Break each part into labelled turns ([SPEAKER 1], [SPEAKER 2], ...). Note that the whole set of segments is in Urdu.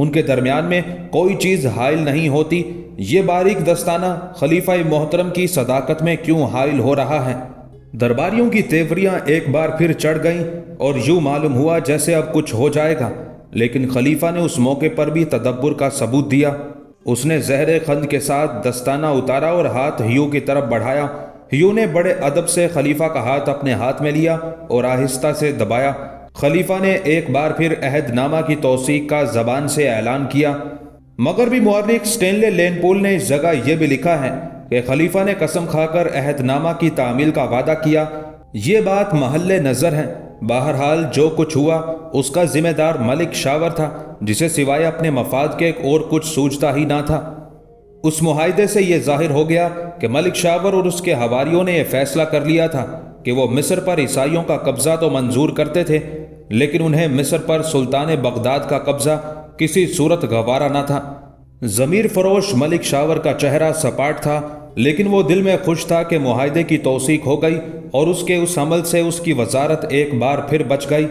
[SPEAKER 1] ان کے درمیان میں کوئی چیز حائل نہیں ہوتی، یہ باریک دستانہ خلیفہ محترم کی صداقت میں کیوں حائل ہو رہا ہے؟ درباریوں کی تیوریاں ایک بار پھر چڑھ گئیں اور یوں معلوم ہوا جیسے اب کچھ ہو جائے گا، لیکن خلیفہ نے اس موقع پر بھی تدبر کا ثبوت دیا۔ اس نے زہر خند کے ساتھ دستانہ اتارا اور ہاتھ ہیو کی طرف بڑھایا۔ ہیو نے بڑے ادب سے خلیفہ کا ہاتھ اپنے ہاتھ میں لیا اور آہستہ سے دبایا۔ خلیفہ نے ایک بار پھر عہد نامہ کی توثیق کا زبان سے اعلان کیا۔ مغربی مورخ اسٹینلے لین پول نے اس جگہ یہ بھی لکھا ہے کہ خلیفہ نے قسم کھا کر عہد نامہ کی تعمیل کا وعدہ کیا۔ یہ بات محل نظر ہے۔ بہرحال جو کچھ ہوا اس کا ذمہ دار ملک شاور تھا، جسے سوائے اپنے مفاد کے اور کچھ سوچتا ہی نہ تھا۔ اس معاہدے سے یہ ظاہر ہو گیا کہ ملک شاور اور اس کے حواریوں نے یہ فیصلہ کر لیا تھا کہ وہ مصر پر عیسائیوں کا قبضہ تو منظور کرتے تھے، لیکن انہیں مصر پر سلطان بغداد کا قبضہ کسی صورت گوارا نہ تھا۔ ضمیر فروش ملک شاور کا چہرہ سپاٹ تھا، لیکن وہ دل میں خوش تھا کہ معاہدے کی توثیق ہو گئی اور اس کے اس عمل سے اس کی وزارت ایک بار پھر بچ گئی۔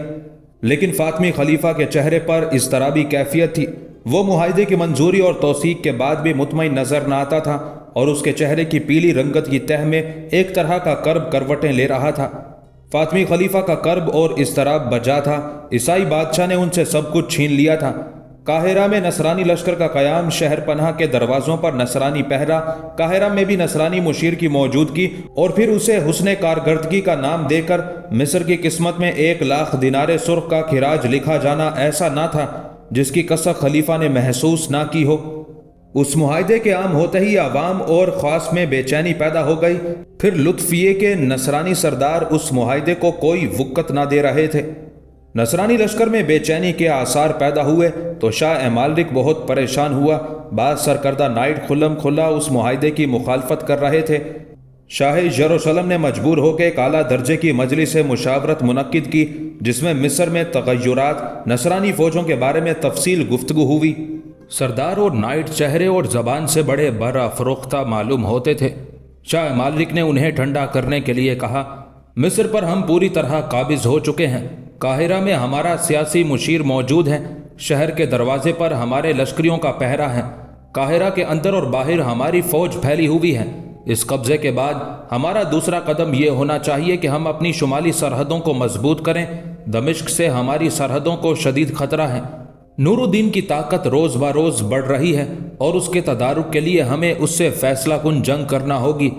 [SPEAKER 1] لیکن فاطمی خلیفہ کے چہرے پر اضطرابی کیفیت تھی۔ وہ معاہدے کی منظوری اور توثیق کے بعد بھی مطمئن نظر نہ آتا تھا اور اس کے چہرے کی پیلی رنگت کی تہ میں ایک طرح کا کرب کروٹیں لے رہا تھا۔ فاطمی خلیفہ کا کرب اور اضطراب بجا تھا۔ عیسائی بادشاہ نے ان سے سب کچھ چھین لیا تھا۔ قاہرہ میں نصرانی لشکر کا قیام، شہر پناہ کے دروازوں پر نصرانی پہرا، قاہرہ میں بھی نصرانی مشیر کی موجودگی، اور پھر اسے حسن کارکردگی کا نام دے کر مصر کی قسمت میں 1,00,000 دینار سرخ کا خراج لکھا جانا ایسا نہ تھا جس کی کسر خلیفہ نے محسوس نہ کی ہو۔ اس معاہدے کے عام ہوتے ہی عوام اور خاص میں بے چینی پیدا ہو گئی۔ پھر لطف یہ کہ نصرانی سردار اس معاہدے کو کوئی وقت نہ دے رہے تھے۔ نصرانی لشکر میں بے چینی کے آثار پیدا ہوئے تو شاہ امالرک بہت پریشان ہوا۔ بعض سرکردہ نائٹ کھلم کھلا اس معاہدے کی مخالفت کر رہے تھے۔ شاہ یروشلم نے مجبور ہو کے ایک اعلیٰ درجے کی مجلس مشاورت منعقد کی، جس میں مصر میں تغیرات، نصرانی فوجوں کے بارے میں تفصیل گفتگو ہوئی۔ سردار اور نائٹ چہرے اور زبان سے بڑے برافروختہ معلوم ہوتے تھے۔ شاہ امالرک نے انہیں ٹھنڈا کرنے کے لیے کہا، مصر پر ہم پوری طرح قابض ہو چکے ہیں۔ قاہرہ میں ہمارا سیاسی مشیر موجود ہے۔ شہر کے دروازے پر ہمارے لشکریوں کا پہرا ہے۔ قاہرہ کے اندر اور باہر ہماری فوج پھیلی ہوئی ہے۔ اس قبضے کے بعد ہمارا دوسرا قدم یہ ہونا چاہیے کہ ہم اپنی شمالی سرحدوں کو مضبوط کریں۔ دمشق سے ہماری سرحدوں کو شدید خطرہ ہے۔ نور الدین کی طاقت روز بروز بڑھ رہی ہے اور اس کے تدارک کے لیے ہمیں اس سے فیصلہ کن جنگ کرنا ہوگی۔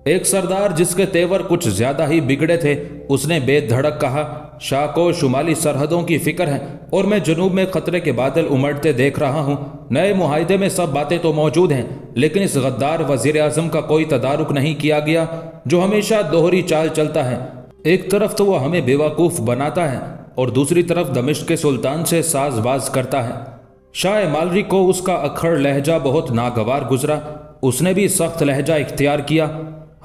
[SPEAKER 1] ایک سردار جس کے تیور کچھ زیادہ ہی بگڑے تھے، اس نے بے دھڑک کہا، شاہ کو شمالی سرحدوں کی فکر ہے اور میں جنوب میں خطرے کے بادل امڑتے دیکھ رہا ہوں۔ نئے معاہدے میں سب باتیں تو موجود ہیں، لیکن اس غدار وزیر اعظم کا کوئی تدارک نہیں کیا گیا، جو ہمیشہ دوہری چال چلتا ہے۔ ایک طرف تو وہ ہمیں بیوقوف بناتا ہے اور دوسری طرف دمشق کے سلطان سے ساز باز کرتا ہے۔ شاہ مالری کو اس کا اکھڑ لہجہ بہت ناگوار گزرا۔ اس نے بھی سخت لہجہ اختیار کیا۔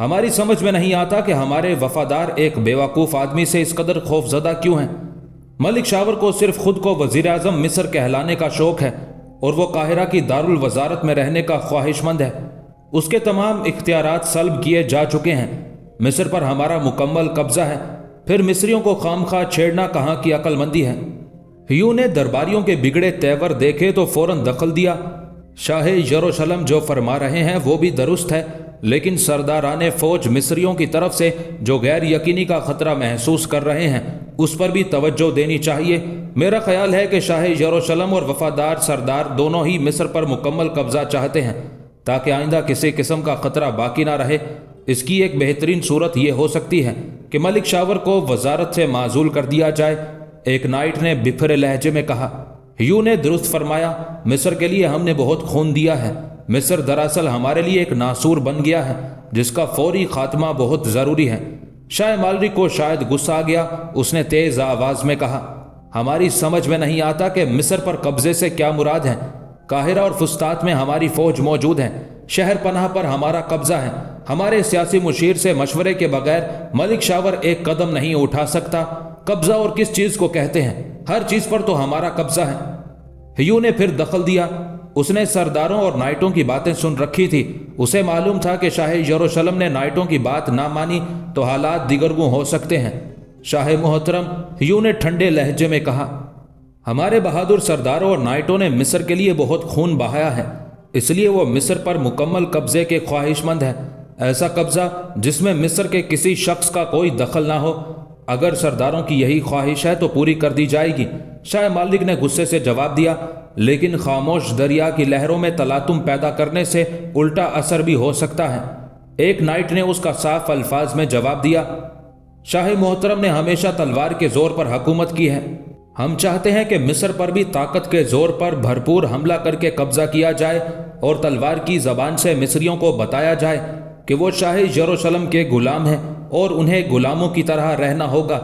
[SPEAKER 1] ہماری سمجھ میں نہیں آتا کہ ہمارے وفادار ایک بیوقوف آدمی سے اس قدر خوف زدہ کیوں ہیں۔ ملک شاور کو صرف خود کو وزیر اعظم مصر کہلانے کا شوق ہے اور وہ قاہرہ کی دارالوزارت میں رہنے کا خواہش مند ہے۔ اس کے تمام اختیارات سلب کیے جا چکے ہیں۔ مصر پر ہمارا مکمل قبضہ ہے، پھر مصریوں کو خام خواہ چھیڑنا کہاں کی عقل مندی ہے۔ ہیو نے درباریوں کے بگڑے تیور دیکھے تو فوراً دخل دیا۔ شاہ یروشلم جو فرما رہے ہیں وہ بھی درست ہے، لیکن سرداران فوج مصریوں کی طرف سے جو غیر یقینی کا خطرہ محسوس کر رہے ہیں اس پر بھی توجہ دینی چاہیے۔ میرا خیال ہے کہ شاہ یروشلم اور وفادار سردار دونوں ہی مصر پر مکمل قبضہ چاہتے ہیں تاکہ آئندہ کسی قسم کا خطرہ باقی نہ رہے۔ اس کی ایک بہترین صورت یہ ہو سکتی ہے کہ ملک شاور کو وزارت سے معزول کر دیا جائے۔ ایک نائٹ نے بپھرے لہجے میں کہا، ہیو نے درست فرمایا، مصر کے لیے ہم نے بہت خون دیا ہے۔ مصر دراصل ہمارے لیے ایک ناسور بن گیا ہے جس کا فوری خاتمہ بہت ضروری ہے۔ شاہ مالری کو شاید غصہ آ گیا۔ اس نے تیز آواز میں کہا، ہماری سمجھ میں نہیں آتا کہ مصر پر قبضے سے کیا مراد ہے۔ قاہرہ اور فسطاط میں ہماری فوج موجود ہے، شہر پناہ پر ہمارا قبضہ ہے۔ ہمارے سیاسی مشیر سے مشورے کے بغیر ملک شاور ایک قدم نہیں اٹھا سکتا۔ قبضہ اور کس چیز کو کہتے ہیں؟ ہر چیز پر تو ہمارا قبضہ ہے۔ ہیو نے پھر دخل دیا۔ اس نے سرداروں اور نائٹوں کی باتیں سن رکھی تھی۔ اسے معلوم تھا کہ شاہ یروشلم نے نائٹوں کی بات نہ مانی تو حالات دیگرگوں ہو سکتے ہیں۔ شاہ محترم، ہیو نے ٹھنڈے لہجے میں کہا، ہمارے بہادر سرداروں اور نائٹوں نے مصر کے لیے بہت خون بہایا ہے، اس لیے وہ مصر پر مکمل قبضے کے خواہش مند ہے، ایسا قبضہ جس میں مصر کے کسی شخص کا کوئی دخل نہ ہو۔ اگر سرداروں کی یہی خواہش ہے تو پوری کر دی جائے گی۔ شاہ مالک نے غصے سے جواب دیا، لیکن خاموش دریا کی لہروں میں تلاطم پیدا کرنے سے الٹا اثر بھی ہو سکتا ہے۔ ایک نائٹ نے اس کا صاف الفاظ میں جواب دیا، شاہ محترم نے ہمیشہ تلوار کے زور پر حکومت کی ہے، ہم چاہتے ہیں کہ مصر پر بھی طاقت کے زور پر بھرپور حملہ کر کے قبضہ کیا جائے اور تلوار کی زبان سے مصریوں کو بتایا جائے کہ وہ شاہ یروشلم کے غلام ہیں اور انہیں غلاموں کی طرح رہنا ہوگا۔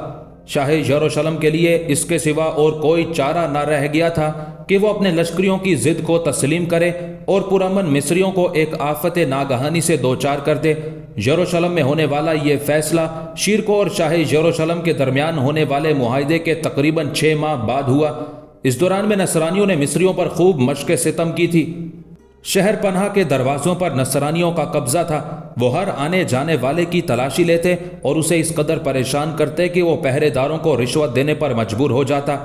[SPEAKER 1] شاہ یروشلم کے لیے اس کے سوا اور کوئی چارہ نہ رہ گیا تھا کہ وہ اپنے لشکریوں کی ضد کو تسلیم کرے اور پرامن مصریوں کو ایک آفت ناگہانی سے دوچار کر دے۔ یروشلم میں ہونے والا یہ فیصلہ شیرکو اور شاہ یروشلم کے درمیان ہونے والے معاہدے کے تقریباً 6 ماہ بعد ہوا۔ اس دوران میں نصرانیوں نے مصریوں پر خوب مشق ستم کی تھی۔ شہر پناہ کے دروازوں پر نصرانیوں کا قبضہ تھا، وہ ہر آنے جانے والے کی تلاشی لیتے اور اسے اس قدر پریشان کرتے کہ وہ پہرے داروں کو رشوت دینے پر مجبور ہو جاتا۔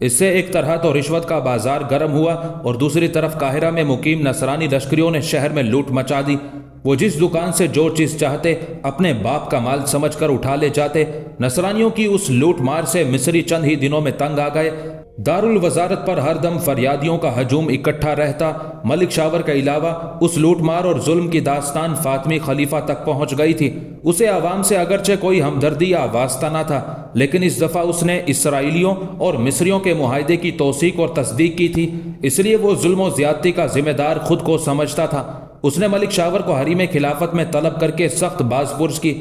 [SPEAKER 1] اس سے ایک طرح تو رشوت کا بازار گرم ہوا اور دوسری طرف قاہرہ میں مقیم نصرانی لشکریوں نے شہر میں لوٹ مچا دی۔ وہ جس دکان سے جو چیز چاہتے اپنے باپ کا مال سمجھ کر اٹھا لے جاتے۔ نصرانیوں کی اس لوٹ مار سے مصری چند ہی دنوں میں تنگ آ گئے۔ دارالوزارت پر ہر دم فریادیوں کا ہجوم اکٹھا رہتا۔ ملک شاور کے علاوہ اس لوٹ مار اور ظلم کی داستان فاطمی خلیفہ تک پہنچ گئی تھی۔ اسے عوام سے اگرچہ کوئی ہمدردی یا واسطہ نہ تھا، لیکن اس دفعہ اس نے اسرائیلیوں اور مصریوں کے معاہدے کی توثیق اور تصدیق کی تھی، اس لیے وہ ظلم و زیادتی کا ذمہ دار خود کو سمجھتا تھا۔ اس نے ملک شاور کو حریم خلافت میں طلب کر کے سخت باز پرس کی۔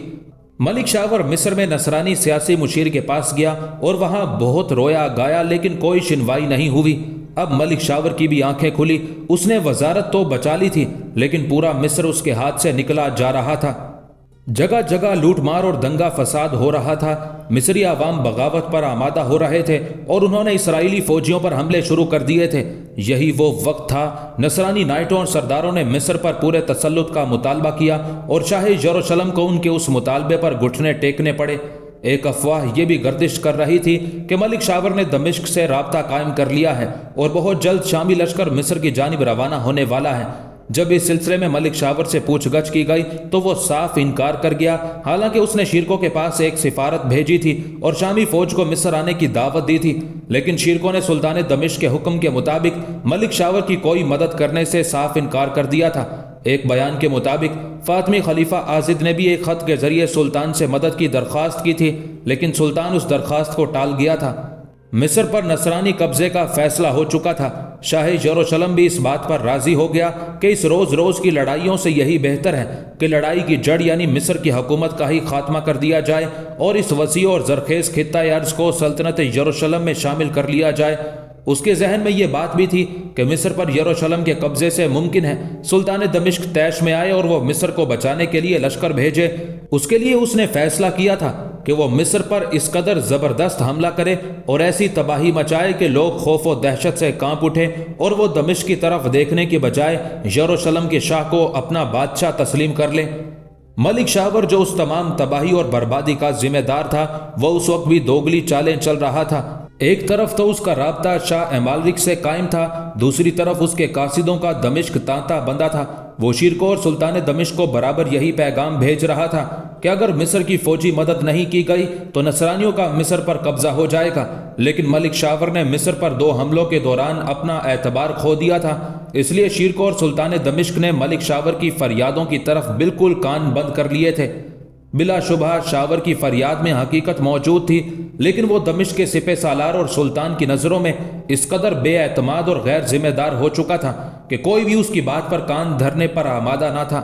[SPEAKER 1] ملک شاور مصر میں نصرانی سیاسی مشیر کے پاس گیا اور وہاں بہت رویا گایا، لیکن کوئی سنوائی نہیں ہوئی۔ اب ملک شاور کی بھی آنکھیں کھلی۔ اس نے وزارت تو بچا لی تھی، لیکن پورا مصر اس کے ہاتھ سے نکلا جا رہا تھا۔ جگہ جگہ لوٹ مار اور دنگا فساد ہو رہا تھا۔ مصری عوام بغاوت پر آمادہ ہو رہے تھے اور انہوں نے اسرائیلی فوجیوں پر حملے شروع کر دیے تھے۔ یہی وہ وقت تھا نصرانی نائٹوں اور سرداروں نے مصر پر پورے تسلط کا مطالبہ کیا اور شاہ یروشلم کو ان کے اس مطالبے پر گھٹنے ٹیکنے پڑے۔ ایک افواہ یہ بھی گردش کر رہی تھی کہ ملک شاور نے دمشق سے رابطہ قائم کر لیا ہے اور بہت جلد شامی لشکر مصر کی جانب روانہ ہونے والا ہے۔ جب اس سلسلے میں ملک شاور سے پوچھ گچھ کی گئی تو وہ صاف انکار کر گیا، حالانکہ اس نے شیرکو کے پاس ایک سفارت بھیجی تھی اور شامی فوج کو مصر آنے کی دعوت دی تھی، لیکن شیرکو نے سلطان دمشق کے حکم کے مطابق ملک شاور کی کوئی مدد کرنے سے صاف انکار کر دیا تھا۔ ایک بیان کے مطابق فاطمی خلیفہ آزد نے بھی ایک خط کے ذریعے سلطان سے مدد کی درخواست کی تھی، لیکن سلطان اس درخواست کو ٹال گیا تھا۔ مصر پر نصرانی قبضے کا فیصلہ ہو چکا تھا۔ شاہ یروشلم بھی اس بات پر راضی ہو گیا کہ اس روز روز کی لڑائیوں سے یہی بہتر ہے کہ لڑائی کی جڑ یعنی مصر کی حکومت کا ہی خاتمہ کر دیا جائے اور اس وسیع اور زرخیز خطہ ارض کو سلطنت یروشلم میں شامل کر لیا جائے۔ اس کے ذہن میں یہ بات بھی تھی کہ مصر پر یروشلم کے قبضے سے ممکن ہے سلطان دمشق طیش میں آئے اور وہ مصر کو بچانے کے لیے لشکر بھیجے۔ اس کے لیے اس نے فیصلہ کیا تھا کہ وہ مصر پر اس قدر زبردست حملہ کرے اور ایسی تباہی مچائے کہ لوگ خوف و دہشت سے کانپ اٹھے اور وہ دمشق کی طرف دیکھنے کے بجائے یروشلم کے شاہ کو اپنا بادشاہ تسلیم کر لیں۔ ملک شاور جو اس تمام تباہی اور بربادی کا ذمہ دار تھا، وہ اس وقت بھی دوگلی چالیں چل رہا تھا۔ ایک طرف تو اس کا رابطہ شاہ امالرک سے قائم تھا، دوسری طرف اس کے قاصدوں کا دمشق تانتا بندہ تھا۔ وہ شیرکو اور سلطان دمشق کو برابر یہی پیغام بھیج رہا تھا کہ اگر مصر کی فوجی مدد نہیں کی گئی تو نصرانیوں کا مصر پر قبضہ ہو جائے گا، لیکن ملک شاور نے مصر پر 2 حملوں کے دوران اپنا اعتبار کھو دیا تھا، اس لیے شیرکو اور سلطان دمشق نے ملک شاور کی فریادوں کی طرف بالکل کان بند کر لیے تھے۔ بلا شبہ شاور کی فریاد میں حقیقت موجود تھی، لیکن وہ دمشق کے سپہ سالار اور سلطان کی نظروں میں اس قدر بے اعتماد اور غیر ذمہ دار ہو چکا تھا کہ کوئی بھی اس کی بات پر کان دھرنے پر آمادہ نہ تھا۔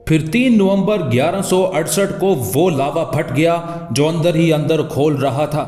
[SPEAKER 1] پھر 3 نومبر 1168 کو وہ لاوا پھٹ گیا جو اندر ہی اندر کھول رہا تھا۔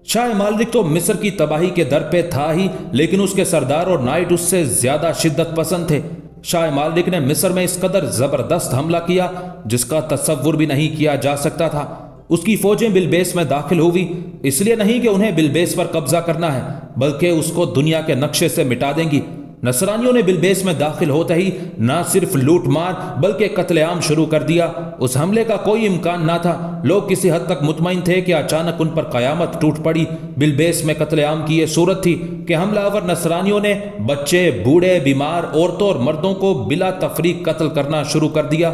[SPEAKER 1] شاہ مالک تو مصر کی تباہی کے در پہ تھا ہی، لیکن اس کے سردار اور نائٹ اس سے زیادہ شدت پسند تھے۔ شاہ مالک نے مصر میں اس قدر زبردست حملہ کیا جس کا تصور بھی نہیں کیا جا سکتا تھا۔ اس کی فوجیں بلبیس میں داخل ہوئی، اس لیے نہیں کہ انہیں بلبیس پر قبضہ کرنا ہے، بلکہ اس کو دنیا کے نقشے سے مٹا دیں گی۔ نصرانیوں نے بلبیس میں داخل ہوتے ہی نہ صرف لوٹ مار بلکہ قتل عام شروع کر دیا۔ اس حملے کا کوئی امکان نہ تھا۔ لوگ کسی حد تک مطمئن تھے کہ اچانک ان پر قیامت ٹوٹ پڑی۔ بلبیس میں قتل عام کی یہ صورت تھی کہ حملہ آور نصرانیوں نے بچے، بوڑھے، بیمار، عورتوں اور مردوں کو بلا تفریق قتل کرنا شروع کر دیا۔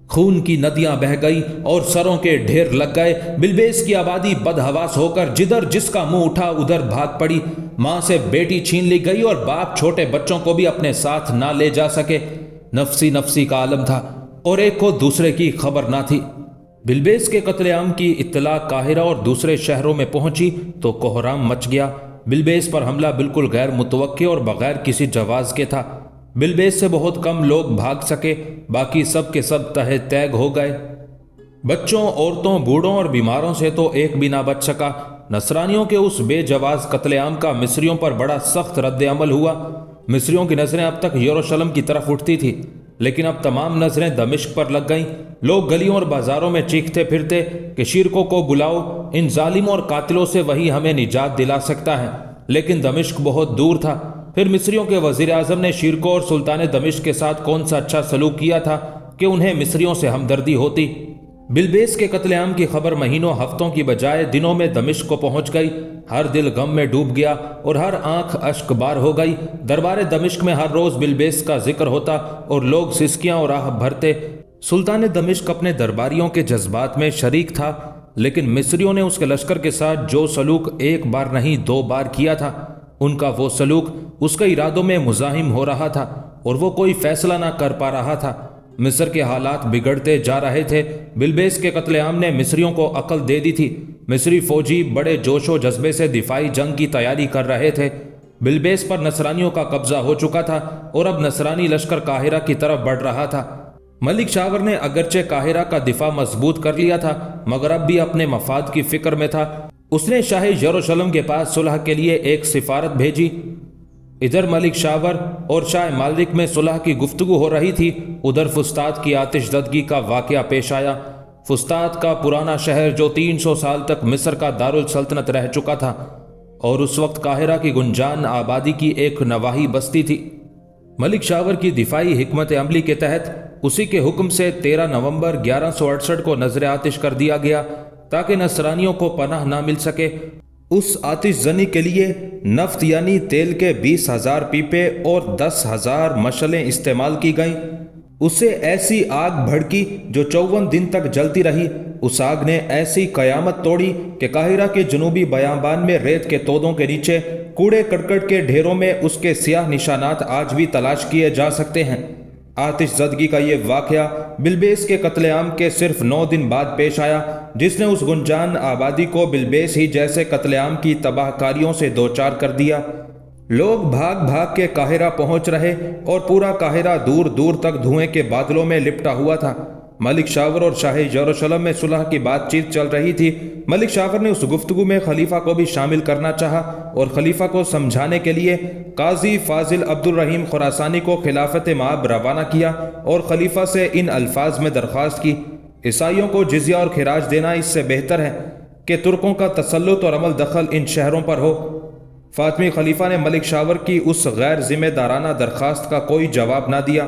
[SPEAKER 1] خون کی ندیاں بہہ گئی اور سروں کے ڈھیر لگ گئے۔ بلبیس کی آبادی بدحواس ہو کر جدھر جس کا منہ اٹھا ادھر بھاگ پڑی۔ ماں سے بیٹی چھین لی گئی اور باپ چھوٹے بچوں کو بھی اپنے ساتھ نہ لے جا سکے۔ نفسی نفسی کا عالم تھا اور ایک کو دوسرے کی خبر نہ تھی۔ بلبیس کے قتل عام کی اطلاع قاہرہ اور دوسرے شہروں میں پہنچی تو کوہرام مچ گیا۔ بلبیس پر حملہ بالکل غیر متوقع اور بغیر کسی جواز کے تھا۔ بلبیس سے بہت کم لوگ بھاگ سکے، باقی سب کے سب تہہ تیگ ہو گئے۔ بچوں، عورتوں، بوڑھوں اور بیماروں سے تو ایک بھی نہ بچ سکا۔ نصرانیوں کے اس بے جواز قتل عام کا مصریوں پر بڑا سخت رد عمل ہوا۔ مصریوں کی نظریں اب تک یروشلم کی طرف اٹھتی تھی، لیکن اب تمام نظریں دمشق پر لگ گئیں۔ لوگ گلیوں اور بازاروں میں چیختے پھرتے کہ شیرکوں کو بلاؤ، ان ظالموں اور قاتلوں سے وہی ہمیں نجات دلا سکتا ہے۔ لیکن دمشق بہت دور تھا۔ پھر مصریوں کے وزیر اعظم نے شیرکو اور سلطان دمشق کے ساتھ کون سا اچھا سلوک کیا تھا کہ انہیں مصریوں سے ہمدردی ہوتی۔ بلبیس کے قتل عام کی خبر مہینوں ہفتوں کی بجائے دنوں میں دمشق کو پہنچ گئی۔ ہر دل غم میں ڈوب گیا اور ہر آنکھ اشک بار ہو گئی۔ دربار دمشق میں ہر روز بلبیس کا ذکر ہوتا اور لوگ سسکیاں اور آہ بھرتے۔ سلطان دمشق اپنے درباریوں کے جذبات میں شریک تھا، لیکن مصریوں نے اس کے لشکر کے ساتھ جو سلوک ایک بار نہیں 2 بار کیا تھا، ان کا وہ سلوک اس کے ارادوں میں مزاحم ہو رہا تھا اور وہ کوئی فیصلہ نہ کر پا رہا تھا۔ مصر کے حالات بگڑتے جا رہے تھے۔ بلبیس کے قتل عام نے مصریوں کو عقل دے دی تھی۔ مصری فوجی بڑے جوش و جذبے سے دفاعی جنگ کی تیاری کر رہے تھے۔ بلبیس پر نصرانیوں کا قبضہ ہو چکا تھا اور اب نصرانی لشکر قاہرہ کی طرف بڑھ رہا تھا۔ ملک شاور نے اگرچہ قاہرہ کا دفاع مضبوط کر لیا تھا مگر اب بھی اپنے مفاد کی فکر میں تھا۔ اس نے شاہ یروشلم کے پاس صلح کے لیے ایک سفارت بھیجی۔ ادھر ملک شاور اور شاہ مالک میں صلح کی گفتگو ہو رہی تھی، ادھر فسطاط کی آتش زدگی کا واقعہ پیش آیا۔ فسطاط کا پرانا شہر جو 300 سال تک مصر کا دارالسلطنت رہ چکا تھا اور اس وقت قاہرہ کی گنجان آبادی کی ایک نواحی بستی تھی۔ ملک شاور کی دفاعی حکمت عملی کے تحت اسی کے حکم سے 13 نومبر 1168 کو نذر آتش کر دیا گیا تاکہ نصرانیوں کو پناہ نہ مل سکے۔ اس آتش زنی کے لیے نفط یعنی تیل کے 20,000 پیپے اور 10,000 مشعلیں استعمال کی گئیں۔ اسے ایسی آگ بھڑکی جو 54 دن تک جلتی رہی۔ اس آگ نے ایسی قیامت توڑی کہ قاہرہ کے جنوبی بیابان میں ریت کے تودوں کے نیچے کوڑے کرکٹ کے ڈھیروں میں اس کے سیاہ نشانات آج بھی تلاش کیے جا سکتے ہیں۔ آتش زدگی کا یہ واقعہ بلبیس کے قتل عام کے صرف 9 دن بعد پیش آیا، جس نے اس گنجان آبادی کو بلبیس ہی جیسے قتل عام کی تباہ کاریوں سے دوچار کر دیا۔ لوگ بھاگ بھاگ کے قاہرہ پہنچ رہے اور پورا قاہرہ دور دور تک دھوئیں کے بادلوں میں لپٹا ہوا تھا۔ ملک شاور اور شاہ یروشلم میں صلح کی بات چیت چل رہی تھی۔ ملک شاور نے اس گفتگو میں خلیفہ کو بھی شامل کرنا چاہا اور خلیفہ کو سمجھانے کے لیے قاضی فاضل عبد الرحیم خراسانی کو خلافت مآب روانہ کیا اور خلیفہ سے ان الفاظ میں درخواست کی: عیسائیوں کو جزیہ اور خراج دینا اس سے بہتر ہے کہ ترکوں کا تسلط اور عمل دخل ان شہروں پر ہو۔ فاطمی خلیفہ نے ملک شاور کی اس غیر ذمہ دارانہ درخواست کا کوئی جواب نہ دیا۔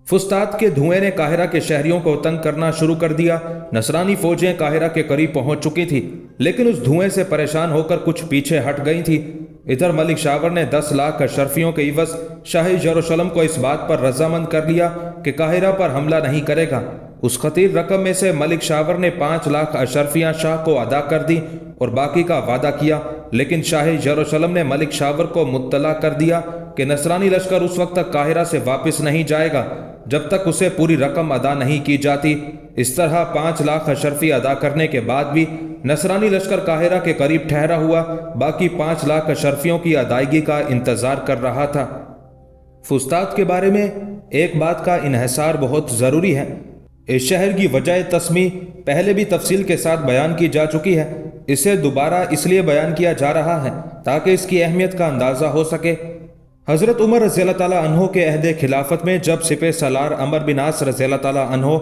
[SPEAKER 1] فسطاط کے دھوئیں نے قاہرہ کے شہریوں کو تنگ کرنا شروع کر دیا۔ نصرانی فوجیں قاہرہ کے قریب پہنچ چکی تھی، لیکن اس دھوئیں سے پریشان ہو کر کچھ پیچھے ہٹ گئی تھی۔ ادھر ملک شاور نے 10 لاکھ اشرفیوں کے عوض شاہ یروشلم کو اس بات پر رضامند کر لیا کہ قاہرہ پر حملہ نہیں کرے گا۔ اس خطیر رقم میں سے ملک شاور نے 5 لاکھ اشرفیاں شاہ کو ادا کر دی اور باقی کا وعدہ کیا، لیکن شاہ یروشلم نے ملک شاور کو مطلع کر دیا کہ نصرانی لشکر اس وقت تک قاہرہ سے واپس نہیں جائے گا جب تک اسے پوری رقم ادا نہیں کی جاتی۔ اس طرح 5 لاکھ اشرفی ادا کرنے کے بعد بھی نصرانی لشکر قاہرہ کے قریب ٹھہرا ہوا باقی 5 لاکھ اشرفیوں کی ادائیگی کا انتظار کر رہا تھا۔ فسطاط کے بارے میں ایک بات کا انحصار بہت ضروری ہے۔ اس شہر کی وجہ تسمیہ پہلے بھی تفصیل کے ساتھ بیان کی جا چکی ہے، اسے دوبارہ اس لیے بیان کیا جا رہا ہے تاکہ اس کی اہمیت کا اندازہ ہو سکے۔ حضرت عمر رضی اللہ تعالیٰ عنہ کے عہد خلافت میں جب سپہ سالار عمرو بن عاص رضی اللہ تعالیٰ عنہ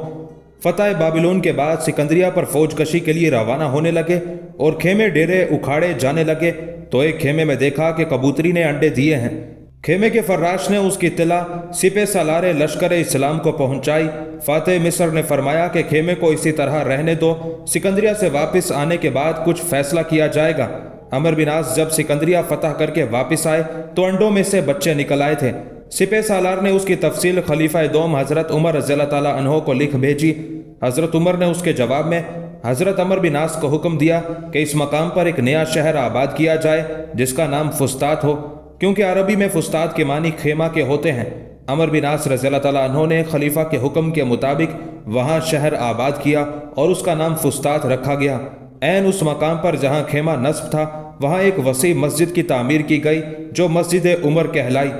[SPEAKER 1] فتح بابلون کے بعد سکندریہ پر فوج کشی کے لیے روانہ ہونے لگے اور خیمے ڈیرے اکھاڑے جانے لگے تو ایک خیمے میں دیکھا کہ کبوتری نے انڈے دیے ہیں۔ خیمے کے فراش نے اس کی اطلاع سپہ سالار لشکر اسلام کو پہنچائی۔ فاتح مصر نے فرمایا کہ خیمے کو اسی طرح رہنے دو، سکندریہ سے واپس آنے کے بعد کچھ فیصلہ کیا جائے گا۔ عمرو بن عاص جب سکندریہ فتح کر کے واپس آئے تو انڈوں میں سے بچے نکل آئے تھے۔ سپہ سالار نے اس کی تفصیل خلیفہ دوم حضرت عمر رضی اللہ تعالیٰ عنہ کو لکھ بھیجی۔ حضرت عمر نے اس کے جواب میں حضرت عمرو بن عاص کو حکم دیا کہ اس مقام پر ایک نیا شہر آباد کیا جائے جس کا نام فسطاط ہو، کیونکہ عربی میں فسطاط کے معنی خیمہ کے ہوتے ہیں۔ عمرو بن عاص رضی اللہ تعالیٰ عنہ نے خلیفہ کے حکم کے مطابق وہاں شہر آباد کیا اور اس کا نام فسطاط رکھا گیا۔ عین اس مقام پر جہاں خیمہ نصب تھا وہاں ایک وسیع مسجد کی تعمیر کی گئی جو مسجد عمر کہلائی۔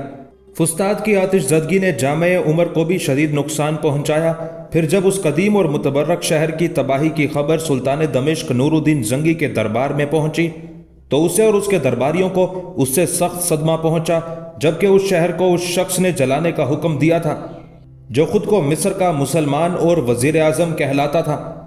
[SPEAKER 1] فسطاط کی آتش زدگی نے جامع عمر کو بھی شدید نقصان پہنچایا۔ پھر جب اس قدیم اور متبرک شہر کی تباہی کی خبر سلطان دمشق نور الدین زنگی کے دربار میں پہنچی تو اسے اور اس کے درباریوں کو اس سے سخت صدمہ پہنچا، جبکہ اس شہر کو اس شخص نے جلانے کا حکم دیا تھا جو خود کو مصر کا مسلمان اور وزیر اعظم کہلاتا تھا۔